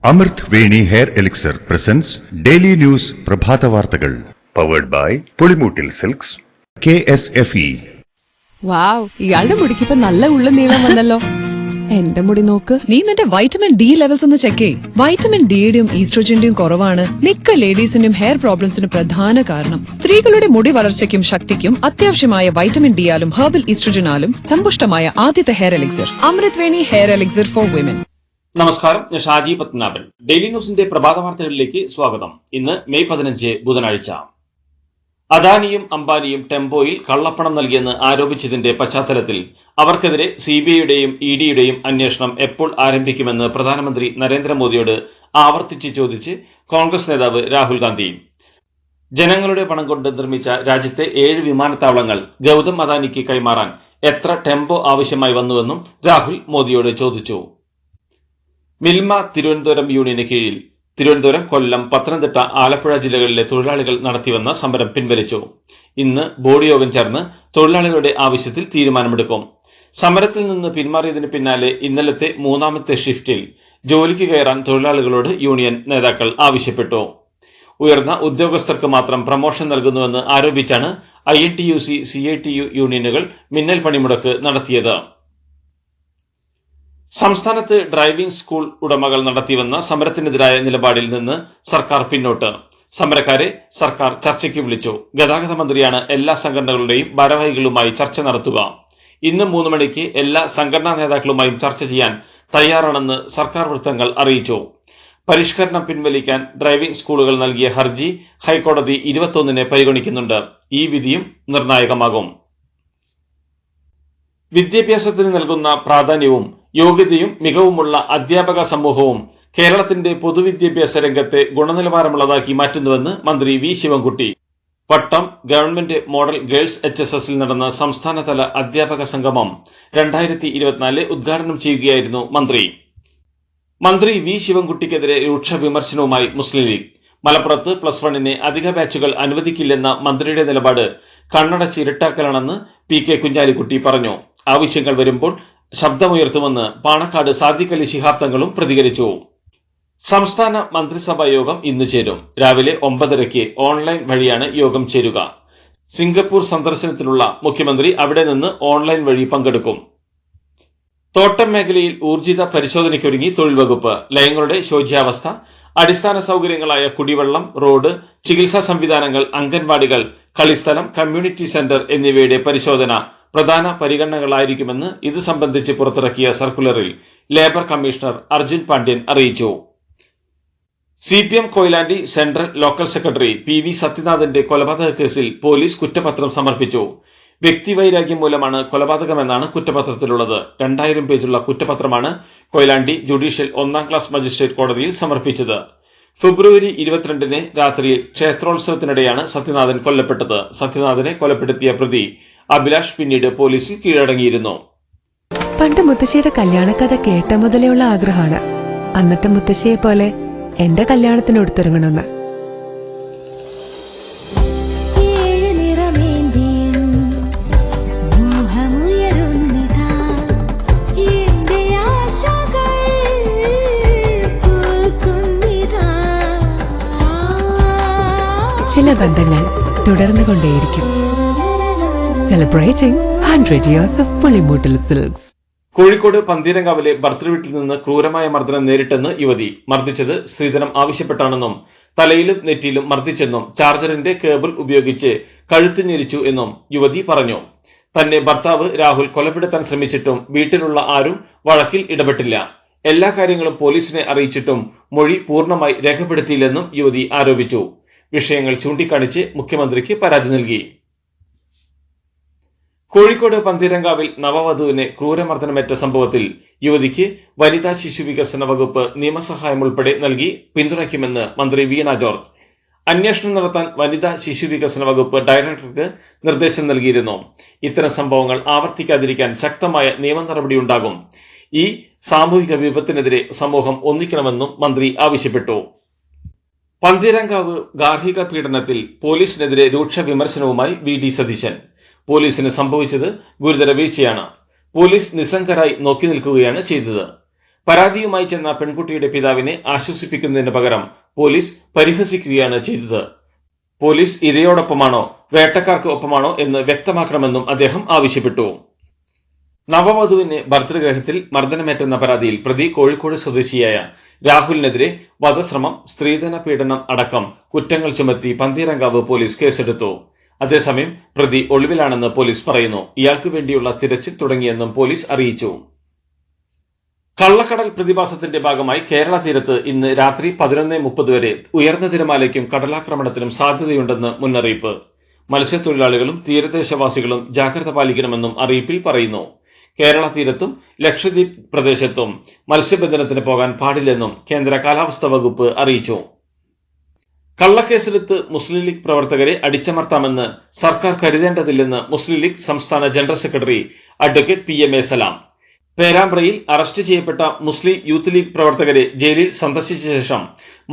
അമൃത് Veni hair elixir presents daily news പ്രഭാത വാർത്തകൾ powered by Pulimoottil silks KSFE. Wow, ഇയാളുടെ മുടിക്കിപ്പോ നല്ല ഉള്ള നീളം വന്നല്ലോ. എന്റെ മുടി നോക്ക്. നീ നിന്റെ വൈറ്റമിൻ ഡി ലെവൽസ് ഒന്ന് ചെക്ക് ചെയ്യ്. വൈറ്റമിൻ ഡിയുടെയും ഈസ്ട്രോജന്റെയും കുറവാണ് മിക്ക ലേഡീസിന്റെയും ഹെയർ പ്രോബ്ലംസിന് പ്രധാന കാരണം. സ്ത്രീകളുടെ മുടി വളർച്ചയ്ക്കും ശക്തിക്കും അത്യാവശ്യമായ വൈറ്റമിൻ ഡിയാലും ഹെർബൽ ഈസ്ട്രോജനാലും സമ്പുഷ്ടമായ ആദ്യത്തെ hair elixir Amrit Veni hair elixir for women. നമസ്കാരം, ഞാൻ ഷാജി പത്മനാഭൻ. ഡെയിലി ന്യൂസിന്റെ പ്രഭാത വാർത്തകളിലേക്ക് സ്വാഗതം. ഇന്ന് മെയ് 15 ബുധനാഴ്ച. അദാനിയും അംബാനിയും ടെമ്പോയിൽ കള്ളപ്പണം നൽകിയെന്ന് ആരോപിച്ചതിന്റെ പശ്ചാത്തലത്തിൽ അവർക്കെതിരെ CBIയുടെയും EDയുടെയും അന്വേഷണം എപ്പോൾ ആരംഭിക്കുമെന്ന് പ്രധാനമന്ത്രി നരേന്ദ്രമോദിയോട് ആവർത്തിച്ച് ചോദിച്ച് കോൺഗ്രസ് നേതാവ് രാഹുൽ ഗാന്ധി. ജനങ്ങളുടെ പണം കൊണ്ട് നിർമ്മിച്ച രാജ്യത്തെ 7 വിമാനത്താവളങ്ങൾ ഗൗതം അദാനിക്ക് കൈമാറാൻ എത്ര ടെമ്പോ ആവശ്യമായി വന്നുവെന്നും രാഹുൽ മോദിയോട് ചോദിച്ചു. മിൽമ തിരുവനന്തപുരം യൂണിയന് കീഴിൽ തിരുവനന്തപുരം, കൊല്ലം, പത്തനംതിട്ട, ആലപ്പുഴ ജില്ലകളിലെ തൊഴിലാളികൾ നടത്തിവന്ന സമരം പിൻവലിച്ചു. ഇന്ന് ബോർഡ് യോഗം ചേർന്ന് തൊഴിലാളികളുടെ ആവശ്യത്തിൽ തീരുമാനമെടുക്കും. സമരത്തിൽ നിന്ന് പിന്മാറിയതിന് പിന്നാലെ ഇന്നലത്തെ 3ാമത്തെ ഷിഫ്റ്റിൽ ജോലിക്ക് കയറാൻ തൊഴിലാളികളോട് യൂണിയൻ നേതാക്കൾ ആവശ്യപ്പെട്ടു. ഉയർന്ന ഉദ്യോഗസ്ഥർക്ക് മാത്രം പ്രമോഷൻ നൽകുന്നുവെന്ന് ആരോപിച്ചാണ് INTUC, CITU യൂണിയനുകൾ മിന്നൽ പണിമുടക്ക് നടത്തിയത്. സംസ്ഥാനത്ത് ഡ്രൈവിംഗ് സ്കൂൾ ഉടമകൾ നടത്തിവന്ന സമരത്തിനെതിരായ നിലപാടിൽ നിന്ന് സർക്കാർ പിന്നോട്ട്. സമരക്കാരെ സർക്കാർ ചർച്ചയ്ക്ക് വിളിച്ചു. ഗതാഗത മന്ത്രിയാണ് എല്ലാ സംഘടനകളുടെയും ഭാരവാഹികളുമായി ചർച്ച നടത്തുക. ഇന്ന് 3 മണിക്ക് എല്ലാ സംഘടനാ നേതാക്കളുമായും ചർച്ച ചെയ്യാൻ തയ്യാറാണെന്ന് സർക്കാർ വൃത്തങ്ങൾ അറിയിച്ചു. പരിഷ്കരണം പിൻവലിക്കാൻ ഡ്രൈവിംഗ് സ്കൂളുകൾ നൽകിയ ഹർജി ഹൈക്കോടതി 21-ന് പരിഗണിക്കുന്നുണ്ട്. ഈ വിധിയും നിർണായകമാകും. വിദ്യാഭ്യാസത്തിന് നൽകുന്ന പ്രാധാന്യവും യോഗ്യതയും മികവുമുള്ള അധ്യാപക സമൂഹവും കേരളത്തിന്റെ പൊതുവിദ്യാഭ്യാസ രംഗത്തെ ഗുണനിലവാരമുള്ളതാക്കി മാറ്റുന്നുവെന്ന് മന്ത്രി വി ശിവൻകുട്ടി. പട്ടം ഗവൺമെന്റ് മോഡൽ ഗേൾസ് HSSൽ നടന്ന സംസ്ഥാനതല അധ്യാപക സംഗമം 2024 ഉദ്ഘാടനം ചെയ്യുകയായിരുന്നു മന്ത്രി. മന്ത്രി വി ശിവൻകുട്ടിക്കെതിരെ രൂക്ഷ വിമർശനവുമായി മുസ്ലിം ലീഗ്. മലപ്പുറത്ത് +1ന് അധിക ബാച്ചുകൾ അനുവദിക്കില്ലെന്ന മന്ത്രിയുടെ നിലപാട് കണ്ണടച്ച് ഇരുട്ടാക്കലാണെന്ന് PK കുഞ്ഞാലിക്കുട്ടി പറഞ്ഞു. ആവശ്യങ്ങൾ വരുമ്പോൾ ശബ്ദമുയർത്തുമെന്ന് പാണക്കാട് സാദിഖ് അലി ശിഹാബ് തങ്ങളും പ്രതികരിച്ചു. സംസ്ഥാന മന്ത്രിസഭാ യോഗം ഇന്ന് ചേരും. രാവിലെ 9:30 ഓൺലൈൻ വഴിയാണ് യോഗം ചേരുക. സിംഗപ്പൂർ സന്ദർശനത്തിലുള്ള മുഖ്യമന്ത്രി അവിടെ നിന്ന് ഓൺലൈൻ വഴി പങ്കെടുക്കും. തോട്ടം മേഖലയിൽ ഊർജിത പരിശോധനയ്ക്കൊരുങ്ങി തൊഴിൽ വകുപ്പ്. ലയങ്ങളുടെ ശോച്യാവസ്ഥ, അടിസ്ഥാന സൗകര്യങ്ങളായ കുടിവെള്ളം, റോഡ്, ചികിത്സാ സംവിധാനങ്ങൾ, അംഗൻവാടികൾ, കളിസ്ഥലം, കമ്മ്യൂണിറ്റി സെന്റർ എന്നിവയുടെ പരിശോധന പ്രധാന പരിഗണനകളായിരിക്കുമെന്ന് ഇത് സംബന്ധിച്ച് പുറത്തിറക്കിയ സർക്കുലറിൽ ലേബർ കമ്മീഷണർ അർജുൻ പാണ്ഡ്യൻ അറിയിച്ചു. CPM Koyilandy central local secretary PV സത്യനാഥന്റെ കൊലപാതക കേസിൽ പോലീസ് കുറ്റപത്രം സമർപ്പിച്ചു. വ്യക്തിവൈരാഗ്യം മൂലമാണ് കൊലപാതകമെന്നാണ് കുറ്റപത്രത്തിലുള്ളത്. 2000 പേജുള്ള കുറ്റപത്രമാണ് കൊയിലാണ്ടി ജുഡീഷ്യൽ 1ാം ക്ലാസ് മജിസ്ട്രേറ്റ് കോടതിയിൽ സമർപ്പിച്ചത്. ഫെബ്രുവരി 22-ന് രാത്രിയിൽ ക്ഷേത്രോത്സവത്തിനിടെയാണ് സത്യനാഥൻ കൊല്ലപ്പെട്ടത്. സത്യനാഥനെ കൊലപ്പെടുത്തിയ പ്രതി അഭിലാഷ് പിന്നീട് പോലീസിൽ കീഴടങ്ങിയിരുന്നു. പണ്ട് മുത്തശ്ശിയുടെ കല്യാണക്കഥ കേട്ട മുതലെയുള്ള ആഗ്രഹമാണ് അന്നത്തെ മുത്തശ്ശിയെ പോലെ എന്റെ കല്യാണത്തിന് എടുത്തൊരുങ്ങണമെന്ന്. ചില ബന്ധങ്ങൾ തുടർന്നുകൊണ്ടേയിരിക്കും. Celebrating 100 years of Pulimoottil silks. Kozhikode പന്തീരങ്കാവിലെ ഭർത്തൃവീട്ടിൽ നിന്ന് ക്രൂരമായ മർദ്ദനം നേരിട്ടെന്ന് യുവതി. മർദ്ദിച്ചത് സ്ത്രീധനം ആവശ്യപ്പെട്ടാണെന്നും തലയിലും നെറ്റിയിലും മർദ്ദിച്ചെന്നും ചാർജറിന്റെ കേബിൾ ഉപയോഗിച്ച് കഴുത്ത് ഞെരിച്ചു എന്നും യുവതി പറഞ്ഞു. തന്നെ ഭർത്താവ് രാഹുൽ കൊലപ്പെടുത്താൻ ശ്രമിച്ചിട്ടും വീട്ടിലുള്ള ആരും വഴക്കിൽ ഇടപെട്ടില്ല. എല്ലാ കാര്യങ്ങളും പോലീസിനെ അറിയിച്ചിട്ടും മൊഴി പൂർണ്ണമായി രേഖപ്പെടുത്തിയില്ലെന്നും യുവതി ആരോപിച്ചു. വിഷയങ്ങൾ ചൂണ്ടിക്കാണിച്ച് മുഖ്യമന്ത്രിക്ക് പരാതി നൽകി. കോഴിക്കോട് പന്തീരങ്കാവിൽ നവവധുവിന് ക്രൂരമർദ്ദനമേറ്റ സംഭവത്തിൽ യുവതിക്ക് വനിതാ ശിശു വികസന വകുപ്പ് നിയമസഹായം ഉൾപ്പെടെ നൽകി പിന്തുണയ്ക്കുമെന്ന് മന്ത്രി വീണ ജോർജ്. അന്വേഷണം നടത്താൻ വനിതാ ശിശു വികസന വകുപ്പ് ഡയറക്ടർക്ക് നിർദ്ദേശം നൽകിയിരുന്നു. ഇത്തരം സംഭവങ്ങൾ ആവർത്തിക്കാതിരിക്കാൻ ശക്തമായ നിയമ നടപടിയുണ്ടാകും. ഈ സാമൂഹിക വിപത്തിനെതിരെ സമൂഹം ഒന്നിക്കണമെന്നും മന്ത്രി ആവശ്യപ്പെട്ടു. പന്തീരങ്കാവ് ഗാർഹിക പീഡനത്തിൽ പോലീസിനെതിരെ രൂക്ഷ വിമർശനവുമായി VD സതീശൻ. പോലീസിന് സംഭവിച്ചത് ഗുരുതര വീഴ്ചയാണ്. പോലീസ് നിസ്സംഗരായി നോക്കി നിൽക്കുകയാണ് ചെയ്തത്. പരാതിയുമായി ചെന്ന പെൺകുട്ടിയുടെ പിതാവിനെ ആശ്വസിപ്പിക്കുന്നതിന് പകരം പോലീസ് പരിഹസിക്കുകയാണ് ചെയ്തത്. പോലീസ് ഇരയോടൊപ്പമാണോ വേട്ടക്കാർക്ക് ഒപ്പമാണോ എന്ന് വ്യക്തമാക്കണമെന്നും അദ്ദേഹം ആവശ്യപ്പെട്ടു. നവവധുവിന് ഭർതൃഗ്രഹത്തിൽ മർദ്ദനമേറ്റെന്ന പരാതിയിൽ പ്രതി കോഴിക്കോട് സ്വദേശിയായ രാഹുലിനെതിരെ വധശ്രമം, സ്ത്രീധന പീഡനം അടക്കം കുറ്റങ്ങൾ ചുമത്തി പന്തീരങ്കാവ് പോലീസ് കേസെടുത്തു. അതേസമയം പ്രതി ഒളിവിലാണെന്ന് പോലീസ് പറയുന്നു. ഇയാൾക്ക് വേണ്ടിയുള്ള തിരച്ചിൽ തുടങ്ങിയെന്നും പോലീസ് അറിയിച്ചു. കള്ളക്കടൽ പ്രതിഭാസത്തിന്റെ ഭാഗമായി കേരള തീരത്ത് ഇന്ന് രാത്രി 11:30 വരെ ഉയർന്ന തിരമാലയ്ക്കും കടലാക്രമണത്തിനും സാധ്യതയുണ്ടെന്ന് മുന്നറിയിപ്പ്. മത്സ്യത്തൊഴിലാളികളും തീരദേശവാസികളും ജാഗ്രത പാലിക്കണമെന്നും അറിയിപ്പിൽ പറയുന്നു. കേരള തീരത്തും ലക്ഷദ്വീപ് പ്രദേശത്തും മത്സ്യബന്ധനത്തിന് പോകാൻ പാടില്ലെന്നും കേന്ദ്ര കാലാവസ്ഥാ വകുപ്പ് അറിയിച്ചു. കള്ളക്കേസെടുത്ത് മുസ്ലിം ലീഗ് പ്രവർത്തകരെ അടിച്ചമർത്താമെന്ന് സർക്കാർ കരുതേണ്ടതില്ലെന്ന് മുസ്ലിം ലീഗ് സംസ്ഥാന ജനറൽ സെക്രട്ടറി അഡ്വക്കേറ്റ് PMA സലാം. പേരാമ്പ്രയിൽ അറസ്റ്റ് ചെയ്യപ്പെട്ട മുസ്ലിം യൂത്ത് ലീഗ് പ്രവർത്തകരെ ജയിലിൽ സന്ദർശിച്ച ശേഷം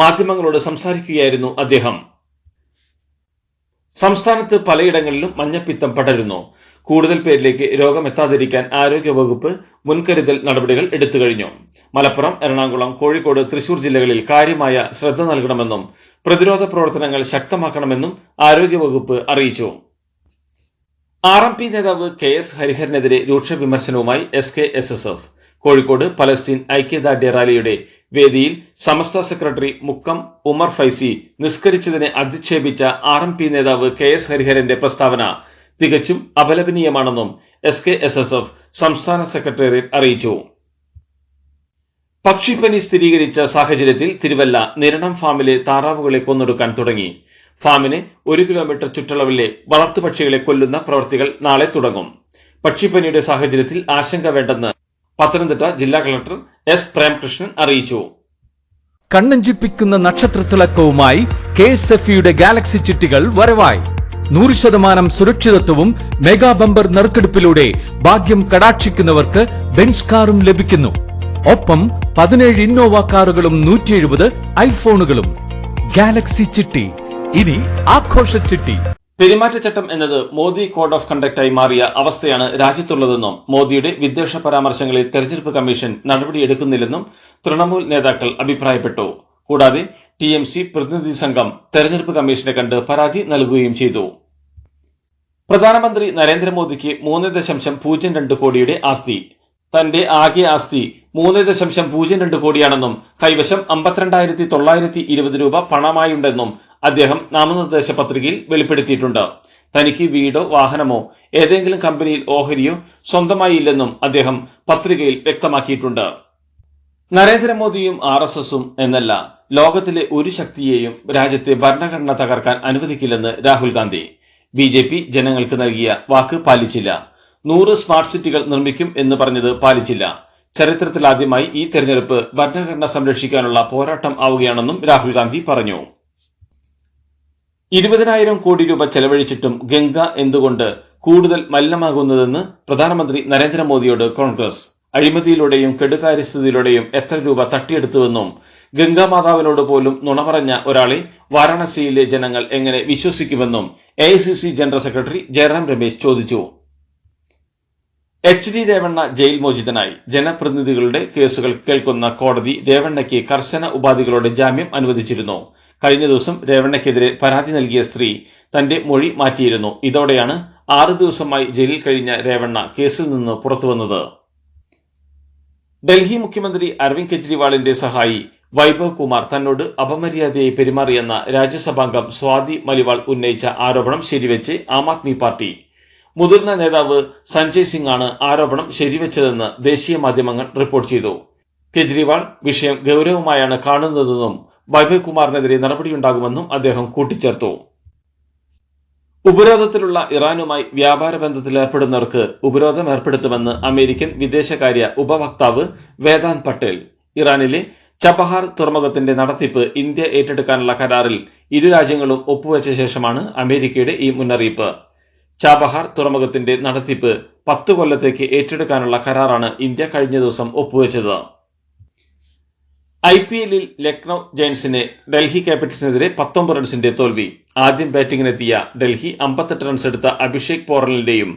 മാധ്യമങ്ങളോട് സംസാരിക്കുകയായിരുന്നു അദ്ദേഹം. സംസ്ഥാനത്ത് പലയിടങ്ങളിലും മഞ്ഞപ്പിത്തം പടരുന്നു. കൂടുതൽ പേരിലേക്ക് രോഗമെത്താതിരിക്കാൻ ആരോഗ്യവകുപ്പ് മുൻകരുതൽ നടപടികൾ എടുത്തു കഴിഞ്ഞു. മലപ്പുറം, എറണാകുളം, കോഴിക്കോട്, തൃശൂർ ജില്ലകളിൽ കാര്യമായ ശ്രദ്ധ നൽകണമെന്നും പ്രതിരോധ പ്രവർത്തനങ്ങൾ ശക്തമാക്കണമെന്നും ആരോഗ്യവകുപ്പ് അറിയിച്ചു. RMP നേതാവ് KS ഹരിഹരനെതിരെ രൂക്ഷ വിമർശനവുമായി SKSSF. കോഴിക്കോട് പലസ്തീൻ ഐക്യദാർഢ്യ റാലിയുടെ വേദിയിൽ സമസ്ത സെക്രട്ടറി മുക്കം ഉമർ ഫൈസി നിസ്കരിച്ചതിനെ അധിക്ഷേപിച്ച RMP നേതാവ് KS ഹരിഹരന്റെ പ്രസ്താവന തികച്ചും അപലപനീയമാണെന്നും SKSSF സംസ്ഥാന സെക്രട്ടേറിയറ്റ് അറിയിച്ചു. പക്ഷിപ്പനി സ്ഥിരീകരിച്ച സാഹചര്യത്തിൽ തിരുവല്ല നിരണം ഫാമിലെ താറാവുകളെ കൊന്നൊടുക്കാൻ തുടങ്ങി. ഫാമിന് 1 കിലോമീറ്റർ ചുറ്റളവിലെ വളർത്തുപക്ഷികളെ കൊല്ലുന്ന പ്രവൃത്തികൾ നാളെ തുടങ്ങും. പക്ഷിപ്പനിയുടെ സാഹചര്യത്തിൽ ആശങ്ക വേണ്ടെന്ന് പത്തനംതിട്ട ജില്ലാ കളക്ടർ S പ്രേംകൃഷ്ണൻ അറിയിച്ചു. കണ്ണഞ്ചിപ്പിക്കുന്ന നക്ഷത്രത്തിളക്കവുമായി KSFEയുടെ ഗാലക്സി ചിട്ടികൾ വരവായി. 100% സുരക്ഷിതത്വവും മെഗാ ബമ്പർ നറുക്കെടുപ്പിലൂടെ ഭാഗ്യം കടാക്ഷിക്കുന്നവർക്ക് ബെൻസ് കാറും ലഭിക്കുന്നു. ഒപ്പം 17 ഇന്നോവ കാറുകളും 170 ഐഫോണുകളും. ഗാലക്സി ചിട്ടി ഇനി ആഘോഷ ചിട്ടി. പെരുമാറ്റച്ചട്ടം എന്നത് മോദി കോഡ് ഓഫ് കണ്ടക്ടായി മാറിയ അവസ്ഥയാണ് രാജ്യത്തുള്ളതെന്നും മോദിയുടെ വിദ്വേഷ പരാമർശങ്ങളിൽ തെരഞ്ഞെടുപ്പ് കമ്മീഷൻ നടപടിയെടുക്കുന്നില്ലെന്നും തൃണമൂൽ നേതാക്കൾ അഭിപ്രായപ്പെട്ടു. കൂടാതെ TMC പ്രതിനിധി സംഘം തെരഞ്ഞെടുപ്പ് കമ്മീഷനെ കണ്ട് പരാതി നൽകുകയും ചെയ്തു. പ്രധാനമന്ത്രി നരേന്ദ്രമോദിക്ക് 3.02 കോടിയുടെ ആസ്തി. തന്റെ ആകെ ആസ്തി 3.02 കോടിയാണെന്നും കൈവശം 52,920 രൂപ പണമായുണ്ടെന്നും അദ്ദേഹം നാമനിർദ്ദേശ പത്രികയിൽ വെളിപ്പെടുത്തിയിട്ടുണ്ട്. തനിക്ക് വീടോ വാഹനമോ ഏതെങ്കിലും കമ്പനിയിൽ ഓഹരിയോ സ്വന്തമായി ഇല്ലെന്നും അദ്ദേഹം പത്രികയിൽ വ്യക്തമാക്കിയിട്ടുണ്ട്. നരേന്ദ്രമോദിയും RSSും എന്നല്ല, ലോകത്തിലെ ഒരു ശക്തിയെയും രാജ്യത്തെ ഭരണഘടന തകർക്കാൻ അനുവദിക്കില്ലെന്ന് രാഹുൽ ഗാന്ധി. BJP ജനങ്ങൾക്ക് നൽകിയ വാക്ക് പാലിച്ചില്ല. 100 സ്മാർട്ട് സിറ്റികൾ നിർമ്മിക്കും എന്ന് പറഞ്ഞത് പാലിച്ചില്ല. ചരിത്രത്തിലാദ്യമായി ഈ തെരഞ്ഞെടുപ്പ് ഭരണഘടന സംരക്ഷിക്കാനുള്ള പോരാട്ടം ആവുകയാണെന്നും രാഹുൽ ഗാന്ധി പറഞ്ഞു. 20,000 കോടി രൂപ ചെലവഴിച്ചിട്ടും ഗംഗ എന്തുകൊണ്ട് കൂടുതൽ മലിനമാകുന്നതെന്ന് പ്രധാനമന്ത്രി നരേന്ദ്രമോദിയോട് കോൺഗ്രസ്. അഴിമതിയിലൂടെയും കെടുകാര്യസ്ഥതയിലൂടെയും എത്ര രൂപ തട്ടിയെടുത്തുവെന്നും ഗംഗാമാതാവിനോട് പോലും നുണ പറഞ്ഞ ഒരാളെ വാരാണസിയിലെ ജനങ്ങൾ എങ്ങനെ വിശ്വസിക്കുമെന്നും AICC general secretary Jairam Ramesh ചോദിച്ചു. HD രേവണ്ണ ജയിൽ മോചിതനായി. ജനപ്രതിനിധികളുടെ കേസുകൾ കേൾക്കുന്ന കോടതി രേവണ്ണയ്ക്ക് കർശന ഉപാധികളോടെ ജാമ്യം അനുവദിച്ചിരുന്നു. കഴിഞ്ഞ ദിവസം രേവണ്ണയ്ക്കെതിരെ പരാതി നൽകിയ സ്ത്രീ തന്റെ മൊഴി മാറ്റിയിരുന്നു. ഇതോടെയാണ് 6 ദിവസമായി ജയിലിൽ കഴിഞ്ഞ രേവണ്ണ കേസിൽ നിന്ന് പുറത്തുവന്നത്. ഡൽഹി മുഖ്യമന്ത്രി അരവിന്ദ് കെജ്രിവാളിന്റെ സഹായി വൈഭവ് കുമാർ തന്നോട് അപമര്യാദയായി പെരുമാറിയെന്ന രാജ്യസഭാംഗം സ്വാതി മലിവാൾ ഉന്നയിച്ച ആരോപണം ശരിവെച്ച് ആം ആദ്മി പാർട്ടി. മുതിർന്ന നേതാവ് സഞ്ജയ് സിംഗ് ആണ് ആരോപണം ശരിവെച്ചതെന്ന് ദേശീയ മാധ്യമങ്ങൾ റിപ്പോർട്ട് ചെയ്തു. കെജ്രിവാൾ വിഷയം ഗൌരവമായാണ് കാണുന്നതെന്നും വൈഭവ് കുമാറിനെതിരെ നടപടിയുണ്ടാകുമെന്നും അദ്ദേഹം കൂട്ടിച്ചേർത്തു. ഉപരോധത്തിലുള്ള ഇറാനുമായി വ്യാപാര ബന്ധത്തിൽ ഏർപ്പെടുന്നവർക്ക് ഉപരോധം ഏർപ്പെടുത്തുമെന്ന് അമേരിക്കൻ വിദേശകാര്യ ഉപവക്താവ് വേദാന്ത് പട്ടേൽ. ഇറാനിലെ ചബഹാർ തുറമുഖത്തിന്റെ നടത്തിപ്പ് ഇന്ത്യ ഏറ്റെടുക്കാനുള്ള കരാറിൽ ഇരു രാജ്യങ്ങളും ഒപ്പുവെച്ച ശേഷമാണ് അമേരിക്കയുടെ ഈ മുന്നറിയിപ്പ്. ചാബഹാർ തുറമുഖത്തിന്റെ നടത്തിപ്പ് 10 കൊല്ലത്തേക്ക് ഏറ്റെടുക്കാനുള്ള കരാറാണ് ഇന്ത്യ കഴിഞ്ഞ ദിവസം ഒപ്പുവെച്ചത്. IPLൽ ലക്നൌ ജയന്റ്സിന് ഡൽഹി ക്യാപിറ്റൽസിനെതിരെ 19 റൺസിന്റെ തോൽവി. ആദ്യം ബാറ്റിംഗിനെത്തിയ ഡൽഹി 58 റൺസ് എടുത്ത അഭിഷേക് പോറലിന്റെയും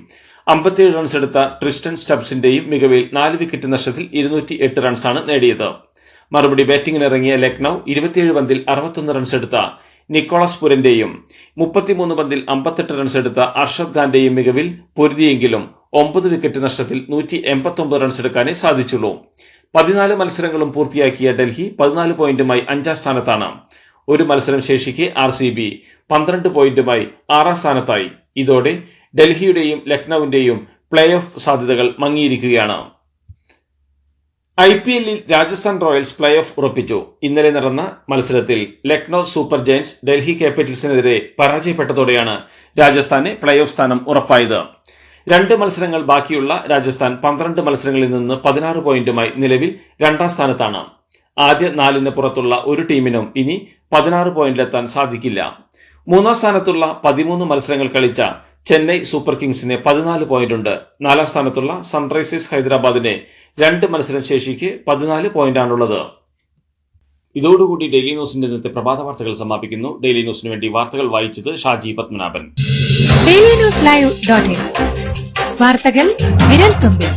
57 റൺസ് എടുത്ത ട്രിസ്റ്റൻ സ്റ്റബ്സിന്റെയും മികവിൽ 4 വിക്കറ്റ് നഷ്ടത്തിൽ 208 റൺസാണ് നേടിയത്. മറുപടി ബാറ്റിംഗിനിറങ്ങിയ ലക്നൌ 27 പന്തിൽ 61 റൺസ് എടുത്ത നിക്കോളാസ് പുരന്റെയും 33 പന്തിൽ 58 റൺസ് എടുത്ത അർഷദ് ഖാന്റെയും മികവിൽ പൊരുതിയെങ്കിലും 9 വിക്കറ്റ് നഷ്ടത്തിൽ 189 റൺസ് എടുക്കാനേ സാധിച്ചുള്ളൂ. 14 മത്സരങ്ങളും പൂർത്തിയാക്കിയ ഡൽഹി 14 പോയിന്റുമായി 5ാം സ്ഥാനത്താണ്. ഒരു മത്സരം ശേഷിക്കെ RCB 12 പോയിന്റുമായി 6ാം സ്ഥാനത്തായി. ഇതോടെ ഡൽഹിയുടെയും ലക്നൌവിന്റെയും പ്ലേ ഓഫ് സാധ്യതകൾ മങ്ങിയിരിക്കുകയാണ്. IPL-ൽ രാജസ്ഥാൻ റോയൽസ് പ്ലേ ഓഫ് ഉറപ്പിച്ചു. ഇന്നലെ നടന്ന മത്സരത്തിൽ ലക്നൌ സൂപ്പർ ജയന്റ്സ് ഡൽഹി ക്യാപിറ്റൽസിനെതിരെ പരാജയപ്പെട്ടതോടെയാണ് രാജസ്ഥാന് പ്ലേ ഓഫ് സ്ഥാനം ഉറപ്പായത്. 2 മത്സരങ്ങൾ ബാക്കിയുള്ള രാജസ്ഥാൻ 12 മത്സരങ്ങളിൽ നിന്ന് 16 പോയിന്റുമായി നിലവിൽ 2ാം സ്ഥാനത്താണ്. ആദ്യ 4 പുറത്തുള്ള ഒരു ടീമിനും ഇനി 16 പോയിന്റിലെത്താൻ സാധിക്കില്ല. 3ാം സ്ഥാനത്തുള്ള 13 മത്സരങ്ങൾ കളിച്ച ചെന്നൈ സൂപ്പർ കിങ്സിന് 14 പോയിന്റുണ്ട്. 4ാം സ്ഥാനത്തുള്ള സൺറൈസേഴ്സ് ഹൈദരാബാദിന് 2 മത്സരം ശേഷിക്ക് 14 പോയിന്റാണുള്ളത്. ഇതോടുകൂടി ഡെയിലി ന്യൂസിന്റെ ഇന്നത്തെ പ്രഭാത വാർത്തകൾ സമാപിക്കുന്നു. ഡെയിലി ന്യൂസിന് വേണ്ടി വാർത്തകൾ വായിച്ചത് ഷാജി പത്മനാഭൻ. ഡെയിലി ന്യൂസ് ലൈവ്.in വാർത്തകൾ വിരൽ തുമ്പിൽ.